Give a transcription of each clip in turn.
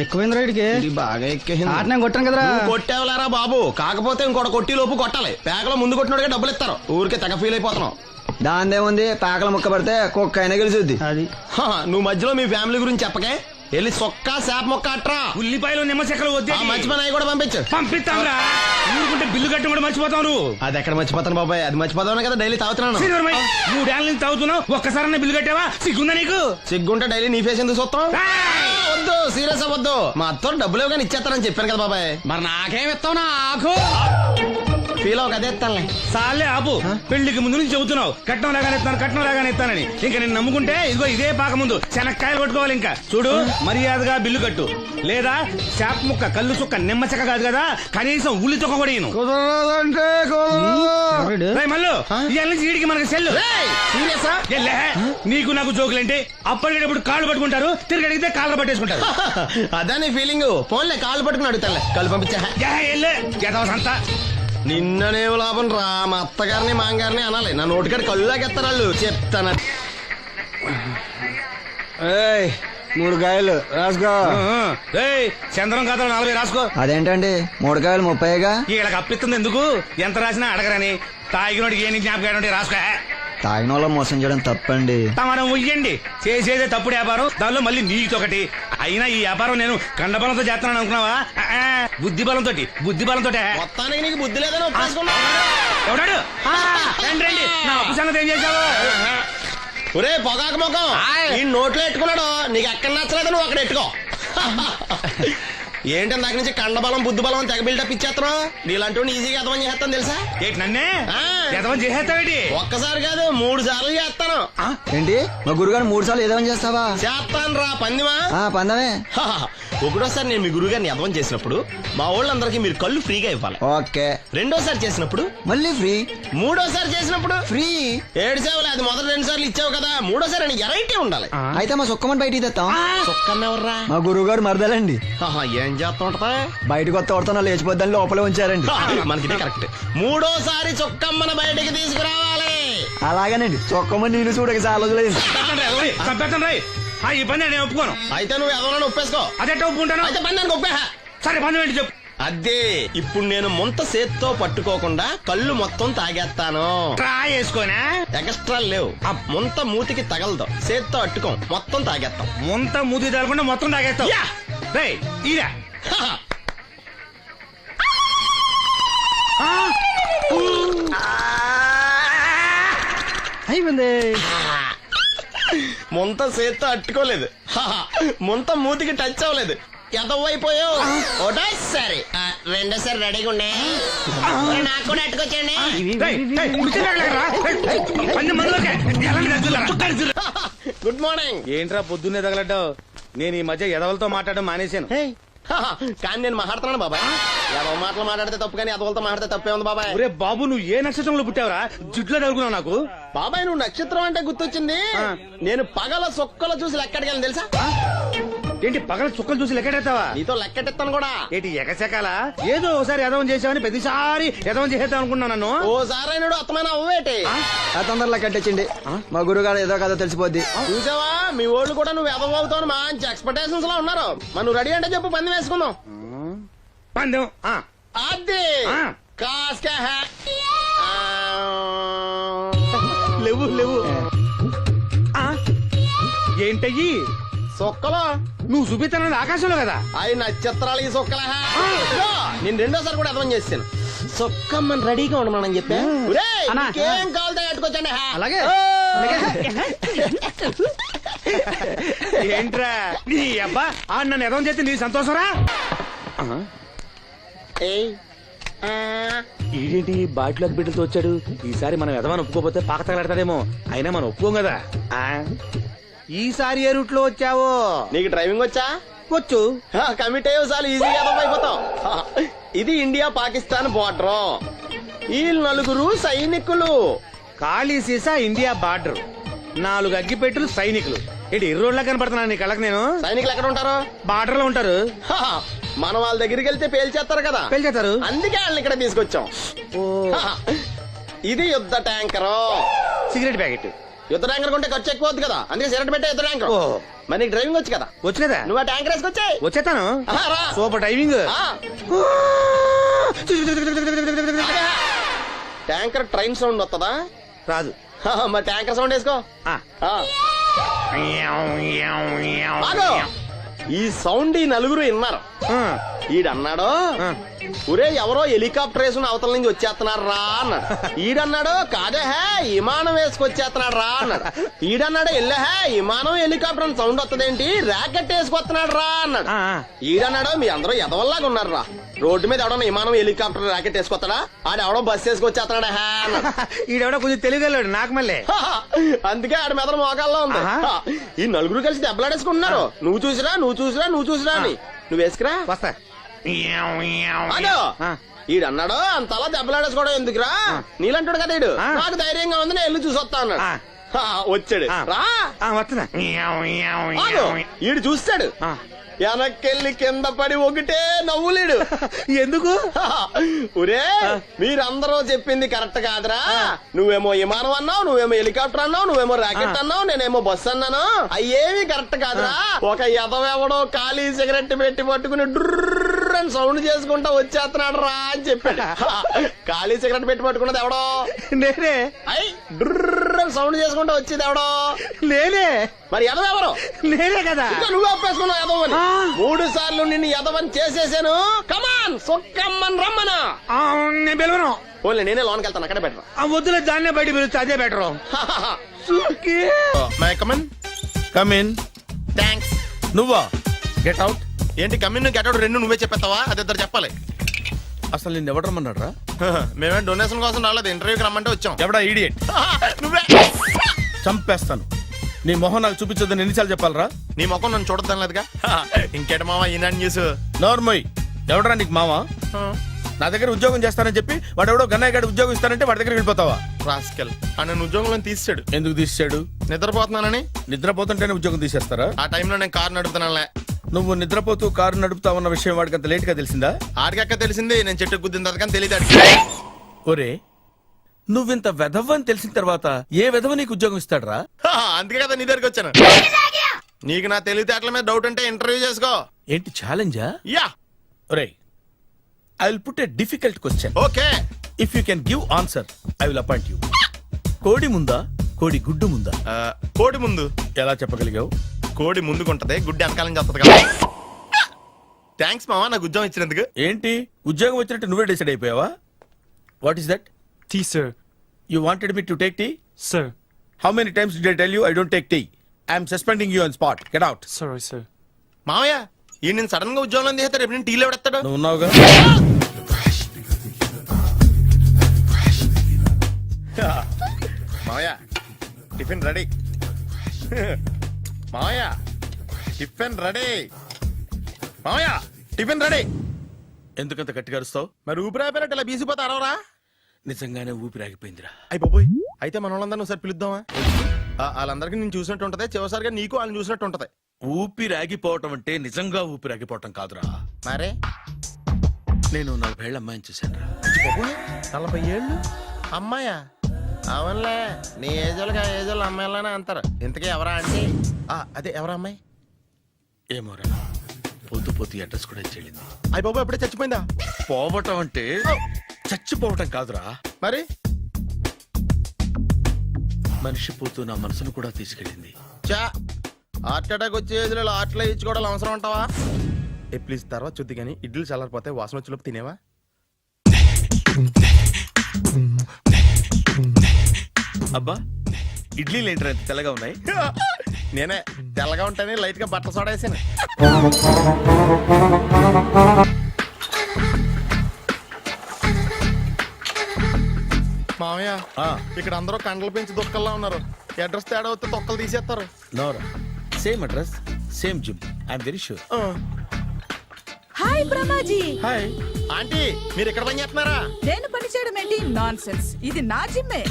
ఎక్కువైంది రైడ్కి బాగా ఎక్కేసింది. నేను కొట్టాను కదరా. కొట్టేవలేరా బాబు, కాకపోతే ఇంకోటి కొట్టి లోపు కొట్టాలి. పేకలో ముందు కొట్టినోడిగా డబ్బులు ఇస్తారు. ఊరికే తెగ ఫీల్ అయిపోతున్నావు. దాందేముంది, పేకల ముక్క పడితే కుక్క అయినా గెలిచుద్ది. అది నువ్వు మధ్యలో మీ ఫ్యామిలీ గురించి చెప్పకే. వెళ్ళి సొక్క శాప మొక్క అట్రా. ఉల్లిపాయలు నిమ్మచెక్కలు వద్దే. మంచి పని అవి కూడా పంపించు. పంపిస్తాంరా. ఊరుకుంటే బిల్లు కట్టడం కూడా మర్చిపోతావు నువ్వు. అది ఎక్కడ మర్చిపోతాను బాబాయ్, అది మర్చిపోతాను కదా డైలీ తాగుతున్నాను. 3 ఏళ్ళ నుంచి తాగుతున్నావు, ఒక్కసారి బిల్లు కట్టావా? సిగ్గుందా నీకు? సిగ్గుంటే డైలీ నీ ఫేస్ ఎందుకు చూస్తాం? వద్దు, సీరియస్ అవ్వద్దు. మా అత్తో డబ్బులు కానీ ఇచ్చేస్తారని చెప్పాను కదా బాబాయ్. మరి నాకేం ఇస్తావు? నాకు ఫీల్ అవ్వక అదే ఇస్తానులే. సాలే ఆపు. పెళ్లికి ముందు నుంచి చెబుతున్నావు కట్నం లాగానే ఇస్తాను, కట్నం లాగానే ఇస్తానని. ఇంకా నేను నమ్ముకుంటే ఇదిగో ఇదే పాక ముందు శనక్కాయలు కొట్టుకోవాలి. ఇంకా చూడు, మర్యాదగా బిల్లు కట్టు, లేదా చేప ముక్క, కళ్ళు చుక్క, నిమ్మ చెక్క కాదు కదా, కనీసం ఉల్లి చుక్క కూడా ఇయ్యను. మళ్ళీ ఇవాళ నుంచి వీడికి మనకి సెల్లు. నీకు నాకు జోకులంటే అప్పటికేటప్పుడు కాళ్ళు పట్టుకుంటారు, తిరిగి అడిగితే కాళ్ళు పట్టేసుకుంటారు. అదే నీ ఫీలింగ్. ఫోన్లే కాళ్ళు పట్టుకుని అడుగుతానులే. కళ్ళు పంపించా. సంత నిన్ననే లాభం రా. మా అత్తగారిని మాంగారిని అనాలి. నా నోటికాడ కళ్ళు లాగెత్తారు వాళ్ళు. చెప్తాను. 3 కాయలు రాసుకో. చంద్రం కథలు 40 రాసుకో. అదేంటండి 3 కాయలు 30గా? వీళ్ళకి అప్పిస్తుంది ఎందుకు? ఎంత రాసినా అడగరని. తాగినోడికి ఏ జ్ఞాపకం రాసుకో. తాగిన వాళ్ళ మోసం చేయడం తప్పండి. మనం ఉయ్యండి, చేసేదే తప్పుడు వ్యాపారం, దానిలో మళ్ళీ నీతోకటి. అయినా ఈ వ్యాపారం నేను కండబలంతో చేస్తున్నాను అనుకున్నావా? బుద్ధి బలంతో. మొత్తానికి నీకు బుద్ధి లేదని ఎవడాడు? రండి, నా అప్పు సంగతి ఏం చేశావు? ఒరే పొగాకు ముఖం, ఈ నోట్లో ఎట్టుకున్నాడు. నీకు ఎక్కడ నచ్చలేదు, నువ్వు అక్కడ ఎట్టుకో. ఏంటి దాని నుంచి కండబలం బుద్ధి బలం తెగ బిల్డప్ ఇచ్చేస్తున్నావు? నీలాంటి ఈజీగా అర్థం చేస్తాను తెలుసా? ఏంటి నన్నే ఎదవం చేసేస్తావేంటి? ఒక్కసారి కాదు 3 సార్లు చేస్తాను. ఏంటి మా గురుగారు 3 సార్లు ఎదవం చేస్తావా? చేస్తాను రా పందిమా. పందమే. ఒకటోసారి నేను మీ గురువు గారిని ఎదవం చేసినప్పుడు మా వాళ్ళందరికీ మీరు కళ్ళు ఫ్రీగా ఇవ్వాలి. ఓకే. రెండోసారి చేసినప్పుడు మళ్ళీ ఫ్రీ. మూడోసారి చేసినప్పుడు ఫ్రీ. 7 సేవలు. అది మొదటి 2 సార్లు ఇచ్చావు కదా, మూడోసారి ఎరైటీ ఉండాలి. అయితే మా సుక్కమని బయటికి తెస్తాం. సుక్కన్నెవర్రా? మా గురువు గారు మరదలండి. ఏం చేస్తా ఉంటదా? బయటకు వస్తే కొడతా లేచిపోద్దని లోపలే ఉంచారండి. మనకి కరెక్ట్. మూడోసారి చొక్కమ్మన బయటికి తీసుకురావాలి. అలాగేనండి. చొక్కమ్మ నేను చూడక చాలా రోజులైంది. ఈ పని నేను ఒప్పుకోను. అయితే నువ్వు ఎవరైనా ఒప్పేసుకో. అదెట్ట ఒప్పుకుంటాను? అయితే పని నేను ఒప్పేహా. సరే పని ఏంటి చెప్పు. అదే ఇప్పుడు నేను ముంత చేత్తో పట్టుకోకుండా కళ్ళు మొత్తం తాగేస్తాను. ట్రై చేసుకోనా? ఎక్స్ట్రా లేవు. ముంత మూతికి తగలదు, చేత్తో అట్టుకోం, మొత్తం తాగేస్తాం. ముంత మూతి తగలకుండా మొత్తం తాగేస్తాం. ఇదా అయిపోయింది. ముంత చేత్తో అట్టుకోలేదు, ముంత మూతికి టచ్ అవ్వలేదు. ఎంతవైపోయావు? ఒకటోసారి రెండోసారి రెడీగా ఉండే. నాకు కూడా అట్టుకొచ్చండి. Good morning. ఏంట్రా పొద్దున్నే తగలడ్డావు? నేను ఈ మధ్య ఎదవలతో మాట్లాడడం మానేశాను. కానీ నేను మాట్లాడుతున్నాను బాబాయ్. ఎవరి మాటలు మాట్లాడితే తప్పు, కానీ ఎదవలతో మాట్లాడితే తప్పే ఉంది బాబాయ్. ఒరే బాబు, నువ్వు ఏ నక్షత్రంలో పుట్టావురా? జుట్లో తగులుకున్నావు నాకు. బాబాయ్ నువ్వు నక్షత్రం అంటే గుర్తొచ్చింది. నేను పగల సొక్కలు చూసి లెక్కడికి తెలుసా? ఏంటి పగల చుక్కలు చూసి లెక్కెడతావా? నీతో లెక్కెట్టిస్తాను కూడా. ఏంటి ఎగసెకాల? ఏదో ఒకసారి ఎదవం చేసావని ప్రతిసారి ఎదవం చేసేద్దాం అనుకున్నా నన్ను. ఓసారి అయినాడు అత్తమైన అవ్వేటి. తొందరలో కట్టించండి. మా గురుగారు ఏదో కథ తెలిసిపోద్ది. చూసావా, మీ వాళ్ళు కూడా నువ్వు ఎదవవుతావు మంచి ఎక్స్పెక్టేషన్స్ లో ఉన్నారు. మరి నువ్వు రెడీ అంటే చెప్పు, పందెం వేసుకుందాం. పందెం అది కాస్క లేవు లేవు. ఏంటయ్యి సొక్కలో నువ్వు చూపిస్తానది ఆకాశంలో కదా? అవి నక్షత్రాలు ఈ సొక్కల. నేను రెండోసారి కూడా అర్థం చేస్తాను. సొక్కమ్మని రెడీగా ఉండమని చెప్పా. ఏం కావాలి కట్టుకోవచ్చండి. అలాగే. ఏంట్రా నీ అబ్బా నన్ను ఎదవం చేస్తే నీ సంతోషరా? ఈడేంటి బాటిలోకి బిడ్డలతో వచ్చాడు? ఈసారి మనం ఎదవని ఒప్పుకోపోతే పాక తగలాడతాడేమో. అయినా మనం ఒప్పుకోం కదా. ఈసారి ఏ రూట్ లో వచ్చావో? నీకు డ్రైవింగ్ వచ్చా? వచ్చు. కమిట్ అయ్యే సార్లు ఈజీగా అయిపోతాం. ఇది ఇండియా పాకిస్తాన్ బోర్డర్. ఈ 4 సైనికులు. ఖాళీ సీసా ఇండియా బార్డర్, 4 అగ్గిపెట్టులు సైనికులు. ఏంటి ఇర్రోడ్లా కనపడుతున్నాను నీ కళ్ళకి నేను? సైనికులు ఎక్కడ ఉంటారు? బార్డర్ లో ఉంటారు. మనం వాళ్ళ దగ్గరికి వెళ్తే పేల్చేస్తారు కదా. పేల్చేస్తారు. అందుకే వాళ్ళని ఇక్కడ తీసుకొచ్చాం. ఇది యుద్ధ ట్యాంకరు. Cigarette packet. యుద్ధ ట్యాంకర్ కొంటే ఖర్చు ఎక్కువ అవుతుంది కదా, అందుకే సిగరెట్ పెట్టే యుద్ధ ట్యాంకర్. ఓ. మరి నీకు డ్రైవింగ్ వచ్చు కదా, వచ్చు కదా, నువ్వు ఆ ట్యాంకర్ వేసుకొచ్చాయి. వచ్చేస్తాను. రా. Super driving. Tanker train sound వస్తుందా? రాదు. మరి ట్యాంకర్ సౌండ్ వేసుకో. ఆ. ఆగు. ఈ సౌండ్ ఈ నలుగురు విన్నారు. ఆ. ఈడన్నాడు, ఆ. ఒరే ఎవరో హెలికాప్టర్ వేసుకుని అవతల నుంచి వచ్చేస్తున్నారు రా అన్నాడు. ఈడన్నాడు, కాదే హే విమానం వేసుకొచ్చేస్తున్నాడు రా అన్నాడు. ఈడన్నాడు, ఎల్లే హే విమానం హెలికాప్టర్ అని సౌండ్ వస్తుందేంటి, ర్యాకెట్ వేసుకొస్తున్నాడు రా అన్నాడు. ఆ. ఈడన్నాడు, మీ అందరూ ఎదవల్లాగా ఉన్నారు రా, రోడ్డు మీద ఎవడన్నా విమానం హెలికాప్టర్ ర్యాకెట్ వేసుకొస్తాడా, ఆడ ఎవడో బస్సు వేసుకొచ్చేస్తున్నాడు హే అన్నాడు. ఈడెవడో కొంచెం తెలియగలడు నాకు మళ్ళీ. అందుకే ఆడ మెదడు మోకాల్లో ఉంది. ఆహా. ఈ నలుగురు కలిసి దెబ్బలాడేసుకుంటున్నారు. నువ్వు చూసిరా అని. నువ్వు వేసుకురా. వస్తా. అదో ఆ. ఈడన్నాడు, అంతలా దెబ్బలాడేసుకోవడం ఎందుకురా, నీలంటాడు కదా ఈడు, ఆ. నాకు ధైర్యంగా ఉంది, నేను వెళ్ళి చూసి వస్తా అన్నాడు. ఆ. వచ్చాడు. ఆ. రా. వస్తున్నా. ఆగు. ఈడు చూస్తాడు, ఆ. వెనక్కెళ్ళి కింద పడి ఒకటే నవ్వులేడు. ఎందుకు? ఒరే మీరందరూ చెప్పింది కరెక్ట్ కాదురా, నువ్వేమో విమానం అన్నావు, నువ్వేమో హెలికాప్టర్ అన్నావు, నువ్వేమో రాకెట్ అన్నావు, నేనేమో బస్సు అన్నాను, అయ్యేవి కరెక్ట్ కాదురా. ఒక ఎదవెవడో ఖాళీ సిగరెట్ పెట్టి పట్టుకుని డ్రర్ అని సౌండ్ చేసుకుంటా వచ్చేస్తున్నాడు రా అని చెప్పాడు. ఖాళీ సిగరెట్ పెట్టి పట్టుకున్నది ఎవడో నేనే. అయ్ డ్రర్ అని సౌండ్ చేసుకుంటా వచ్చేది ఎవడో నేనే. మరి ఎదవెవరు? నేనే కదా. ఇంకా నువ్వు ఒప్పేసుకున్నావు ఎదవని. 3 సార్లు నిన్ను ఎదవని చేసేసాను. కమాన్ సొక్కమ్మన్ రమ్మనా. నేను పిలవను. ఓన్లీ నేనే లోన్కి వెళ్తాను, అక్కడే బెటర్. వద్దులే, దాన్నే బయట పిలుస్తా, అదే better. May I come in. Come in. Thanks. నువ్వా? Get out. ఏంటి కమిన్ గెట్ అవుట్ రెండు నువ్వే చెప్పేస్తావా? అది ఇద్దరు చెప్పాలి. అసలు నిన్ను ఎవడు రమ్మన్నాడు రా? మేమే డొనేషన్ కోసం రాలేదు, ఇంటర్వ్యూకి రమ్మంటే వచ్చాం. ఎవడా ఈడియట్? నువ్వే. చంపేస్తాను. నీ మొహం నాకు చూపించొద్దని ఎన్నిసార్లు చెప్పాలరా? నీ ముఖం నన్ను చూడద్దాం లేదుగా. ఇంకేట మావా ఈనాడు న్యూస్. నోర్మోయ్. ఎవడరా నీకు మావా? నా దగ్గర ఉద్యోగం చేస్తానని చెప్పి వాడు ఎవడో గన్నయ్య గారి ఉద్యోగం ఇస్తానంటే వాడి దగ్గర వెళ్ళిపోతావా? రాస్కెల్ నన్ను ఉద్యోగంలో తీసాడు. ఎందుకు తీసాడు? నిద్రపోతున్నానని. నిద్రపోతుంటేనే ఉద్యోగం తీసేస్తారా? ఆ టైంలో నేను కారు నడుపుతున్నానులే. నువ్వు నిద్రపోతూ కారు నడుపుతావన్న విషయం వాడికి అంత లేట్ గా తెలిసిందా? ఆడికక్క తెలిసింది, నేను చెట్టు గుద్దిన తర్వాత కానీ తెలియదు. ఒరే, నువ్వింత వెధవని తెలిసిన తర్వాత ఏ వెధవ నీకు ఉద్యోగం ఇస్తాడరా? అందుకే కదా నీ దగ్గరికి వచ్చాను. నీకు నా తెలివితేటల మీద డౌట్ అంటే ఇంటర్వ్యూ చేసుకో. ఏంటి ఛాలెంజా? యా. ఒరే, I will put a difficult question. Okay. If you can give answer I will appoint you. కోడి ముందా, కోడి గుడ్డు ముందా? కోడి ముందు. ఎలా చెప్పగలిగావు? కోడి ముందుకుంటది, గుడ్డి వెనకాలని చేస్తుంది కదా. థ్యాంక్స్ మావా నాకు ఉద్యోగం ఇచ్చినందుకు. ఏంటి ఉద్యోగం వచ్చినట్టు నువ్వే డిసైడ్ అయిపోయావా? What is that? Tea, sir. You wanted me to take tea? Sir. How many times did I tell you I don't take tea? I am suspending you on spot. Get out. Sorry, sir. మావయ్య ఈ నేను sudden గా ఉద్యోగంలో తీస్తాడు, రేపు నేను టీలో ఎవడెత్తాడు? నువ్వు ఉన్నావుగా. మావయ్య టిఫిన్ రెడీ. మావయ్య టిఫిన్ రెడీ. మావయ్య టిఫిన్ రెడీ. ఎందుకంత గట్టిగా అరుస్తావు? మరి ఊపిరాయిపోయినట్టు ఇలా బీసిపోతే అరవరా? నిజంగానే ఊపిరాగిపోయిందిరా. అయ్యి బాబోయ్, అయితే మన వాళ్ళందరినీ ఒకసారి పిలుద్దామా? వాళ్ళందరికీ నేను చూసినట్టు ఉంటది, చివరిసారిగా నీకు వాళ్ళని చూసినట్టు ఉంటది. ఊపిరాగిపోవటం అంటే నిజంగా ఊపిరాగిపోవటం కాదురా. మరే నేను 40 ఏళ్ల అమ్మాయిని చూశాను రా. 40 ఏళ్ళు అమ్మాయా? అవునులే, నీ ఏజోళ్ళకి ఆ ఏజోళ్ళు అమ్మాయిలానే అంటారు. ఇంతకీ ఎవరా అంటే? అదే ఎవరా అమ్మాయి? ఏమోరా, పొద్దు పొద్దు అడ్రస్ కూడా చెల్లింది. అయ్యి బాబు ఎప్పుడే చచ్చిపోయిందా? పోవటం అంటే చచ్చిపోవటం కాదురా, మరి మనిషి పోతూ నా మనసును కూడా తీసుకెళ్ళింది. చా హార్ట్ అటాక్ వచ్చే ఏజ్లో హార్ట్లో ఇచ్చుకోవడం అవసరం ఉంటావా? ప్లీజ్ తర్వాత చూద్ది కానీ ఇడ్లీలు చల్లారిపోతే వాసన వచ్చేలోపు తినేవా? అబ్బా, ఇడ్లీలు ఏంటి అంత తెల్లగా ఉన్నాయి? నేనే తెల్లగా ఉంటానే లైట్ గా బట్టలు సోడేసాను. మామయ్య ఇక్కడ అందరూ కండలు పెంచి దుక్కల్లా ఉన్నారు. అడ్రస్ తేడా వస్తే తొక్కలు తీసేస్తారు. నోరా, same address same gym. I'm very sure. Hi Brahmaji. Hi aunty, మీరు ఇక్కడ పని చేస్తున్నారా? నేను పని చేయడం ఏంటి? Nonsense. ఇది నా జిమ్మే.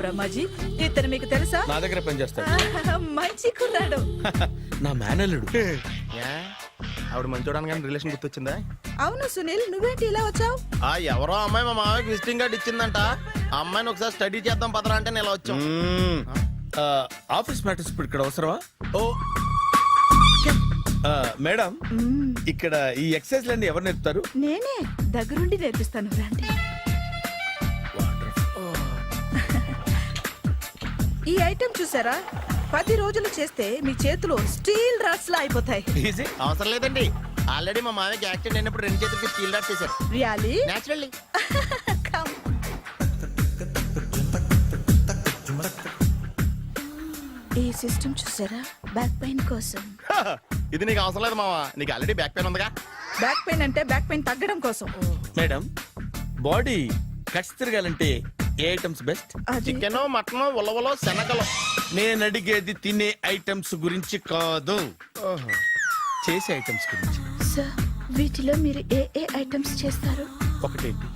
బ్రహ్మాజీ ఇతను మీకు తెలుసా? నా దగ్గర పని చేస్తాడు. మంచి కుర్రాడు. నా మేనల్లుడు. ఆవిడ మంచి చూడడానికి రిలేషన్ గుర్తొచ్చిందా? అవును సునీల్, నువ్వేంటి ఇలా వచ్చావు? ఎవరో అమ్మాయి మా మామయ్యకి విజిటింగ్ కార్డు ఇచ్చిందంట. ఆ అమ్మాయిని ఒకసారి స్టడీ చేద్దాం పదరా అంటే నేను ఇలా వచ్చాం. ఆఫీస్ మ్యాటర్స్ ఇప్పుడు ఇక్కడ అవసరమా ఓ మేడం ఇక్కడ ఈ ఎక్సర్సైజ్ లన్నీ ఎవరు నేర్పుతారు? నేనే దగ్గరుండి నేర్పిస్తాను రండి. ఈ ఐటెం చూసారా, 10 రోజులు చేస్తే మీ చేతులు స్టీల్ రాట్స్ లా అయిపోతాయి. ఈజీ. అవసరం లేదండి, ఆల్రెడీ మా మామయ్యకి యాక్సిడెంట్ అయినప్పుడు 2 చేతులకి స్టీల్ డాట్ చేశారు. రియాలీ? నేచురల్లీ. Come. ఈ సిస్టమ్ చూసారా, బ్యాక్ పెయిన్ కోసం. ఇది నీకు అవసరం లేదు మావా, నీకు ఆల్రెడీ బ్యాక్ పెయిన్ ఉందిగా. బ్యాక్ పెయిన్ అంటే బ్యాక్ పెయిన్ తగ్గడం కోసం. మేడం బాడీ కట్స్ తిరగాలంటే ఏ ఐటమ్స్ బెస్ట్? అది చికెన్, మటన్, ఉలవలో, శనగలు. నేను అడిగేది తినే ఐటమ్స్ గురించి కాదు, చేసే ఐటమ్స్ గురించి. సార్, వీటిలో మీరు ఏ ఏ ఐటమ్స్ చేస్తారు? ఒకటేంటి,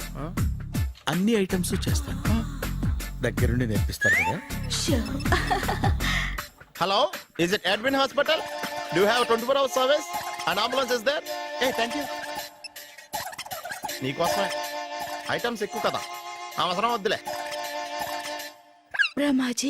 అన్ని ఐటమ్స్ చేస్తాను. దగ్గరుండి నేర్పిస్తారు కదా. Sure. Hello, is it admin hospital? Do have 24 hours service and ambulance is there? ఏ థ్యాంక్ యూ. నీకోసమే ఐటమ్స్ ఎక్కువ కదా, అవసరం వద్దులే. బ్రహ్మాజీ,